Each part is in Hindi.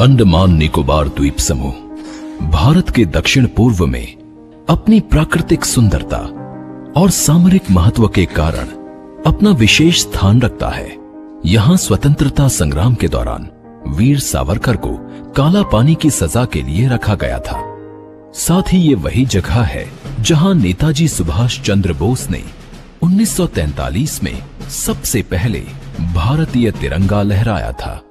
अंडमान निकोबार द्वीप समूह भारत के दक्षिण पूर्व में अपनी प्राकृतिक सुंदरता और सामरिक महत्व के कारण अपना विशेष स्थान रखता है। यहाँ स्वतंत्रता संग्राम के दौरान वीर सावरकर को काला पानी की सजा के लिए रखा गया था। साथ ही ये वही जगह है जहाँ नेताजी सुभाष चंद्र बोस ने 1943 में सबसे पहले भारतीय तिरंगा लहराया था।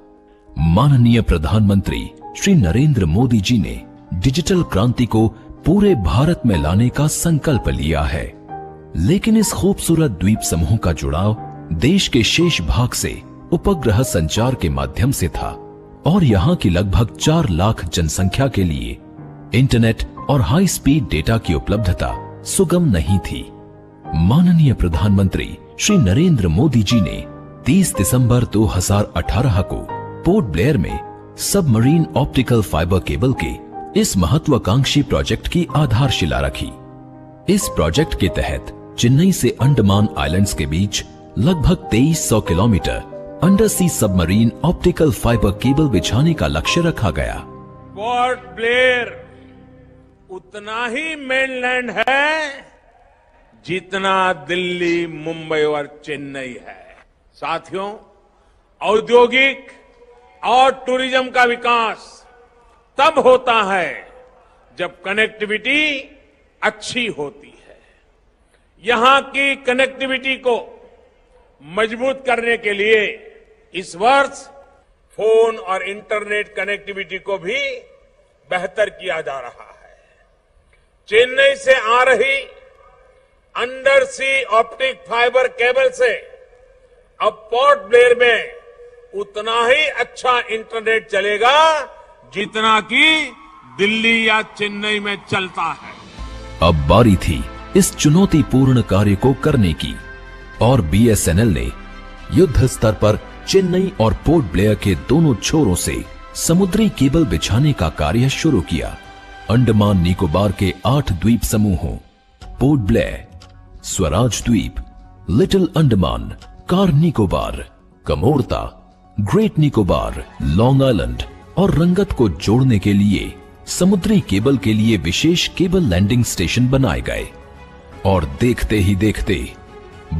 माननीय प्रधानमंत्री श्री नरेंद्र मोदी जी ने डिजिटल क्रांति को पूरे भारत में लाने का संकल्प लिया है, लेकिन इस खूबसूरत द्वीप समूह का जुड़ाव देश के शेष भाग से उपग्रह संचार के माध्यम से था और यहाँ की लगभग 4 लाख जनसंख्या के लिए इंटरनेट और हाई स्पीड डेटा की उपलब्धता सुगम नहीं थी। माननीय प्रधानमंत्री श्री नरेंद्र मोदी जी ने 30 दिसंबर 2018 को पोर्ट ब्लेयर में सबमरीन ऑप्टिकल फाइबर केबल के इस महत्वाकांक्षी प्रोजेक्ट की आधारशिला रखी। इस प्रोजेक्ट के तहत चेन्नई से अंडमान आइलैंड्स के बीच लगभग 2300 किलोमीटर अंडर सी सबमरीन ऑप्टिकल फाइबर केबल बिछाने का लक्ष्य रखा गया। पोर्ट ब्लेयर उतना ही मेनलैंड है जितना दिल्ली, मुंबई और चेन्नई है। साथियों, औद्योगिक और टूरिज्म का विकास तब होता है जब कनेक्टिविटी अच्छी होती है। यहां की कनेक्टिविटी को मजबूत करने के लिए इस वर्ष फोन और इंटरनेट कनेक्टिविटी को भी बेहतर किया जा रहा है। चेन्नई से आ रही अंडर सी ऑप्टिक फाइबर केबल से अब पोर्ट ब्लेयर में उतना ही अच्छा इंटरनेट चलेगा जितना कि दिल्ली या चेन्नई में चलता है। अब बारी थी इस चुनौतीपूर्ण कार्य को करने की और बीएसएनएल ने युद्ध स्तर पर चेन्नई और पोर्ट ब्लेयर के दोनों छोरों से समुद्री केबल बिछाने का कार्य शुरू किया। अंडमान निकोबार के 8 द्वीप समूहों पोर्ट ब्लेयर, स्वराज द्वीप, little Andaman, car Nicobar, Kamorta, great Nicobar, long island और रंगत को जोड़ने के लिए समुद्री केबल के लिए विशेष केबल लैंडिंग स्टेशन बनाए गए और देखते ही देखते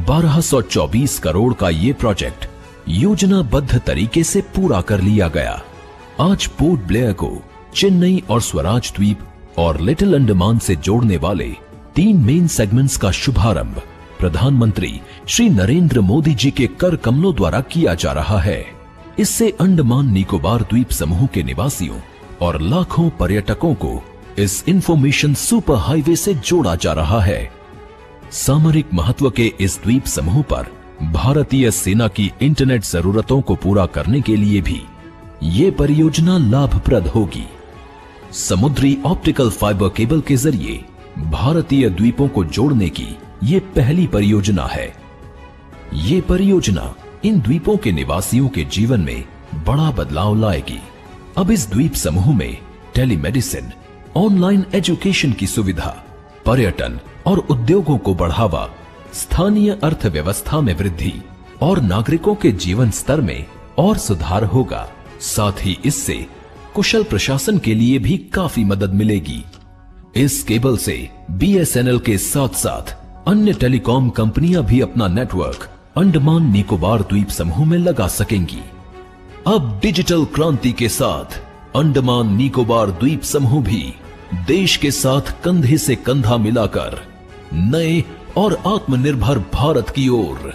1224 करोड़ का ये प्रोजेक्ट योजनाबद्ध तरीके से पूरा कर लिया गया। आज पोर्ट ब्लेयर को चेन्नई और स्वराज द्वीप और लिटिल अंडमान से जोड़ने वाले 3 मेन सेगमेंट्स का शुभारंभ प्रधानमंत्री श्री नरेंद्र मोदी जी के कर कमलों द्वारा किया जा रहा है। इससे अंडमान निकोबार द्वीप समूह के निवासियों और लाखों पर्यटकों को इस इंफॉर्मेशन सुपर हाईवे से जोड़ा जा रहा है। सामरिक महत्व के इस द्वीप समूह पर भारतीय सेना की इंटरनेट जरूरतों को पूरा करने के लिए भी ये परियोजना लाभप्रद होगी। समुद्री ऑप्टिकल फाइबर केबल के जरिए भारतीय द्वीपों को जोड़ने की ये पहली परियोजना है। ये परियोजना इन द्वीपों के निवासियों के जीवन में बड़ा बदलाव लाएगी। अब इस द्वीप समूह में टेलीमेडिसिन, ऑनलाइन एजुकेशन की सुविधा, पर्यटन और उद्योगों को बढ़ावा, स्थानीय अर्थव्यवस्था में वृद्धि और नागरिकों के जीवन स्तर में और सुधार होगा। साथ ही इससे कुशल प्रशासन के लिए भी काफी मदद मिलेगी। इस केबल से बीएसएनएल के साथ साथ अन्य टेलीकॉम कंपनियां भी अपना नेटवर्क अंडमान निकोबार द्वीप समूह में लगा सकेंगी। अब डिजिटल क्रांति के साथ अंडमान निकोबार द्वीप समूह भी देश के साथ कंधे से कंधा मिलाकर नए और आत्मनिर्भर भारत की ओर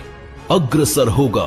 अग्रसर होगा।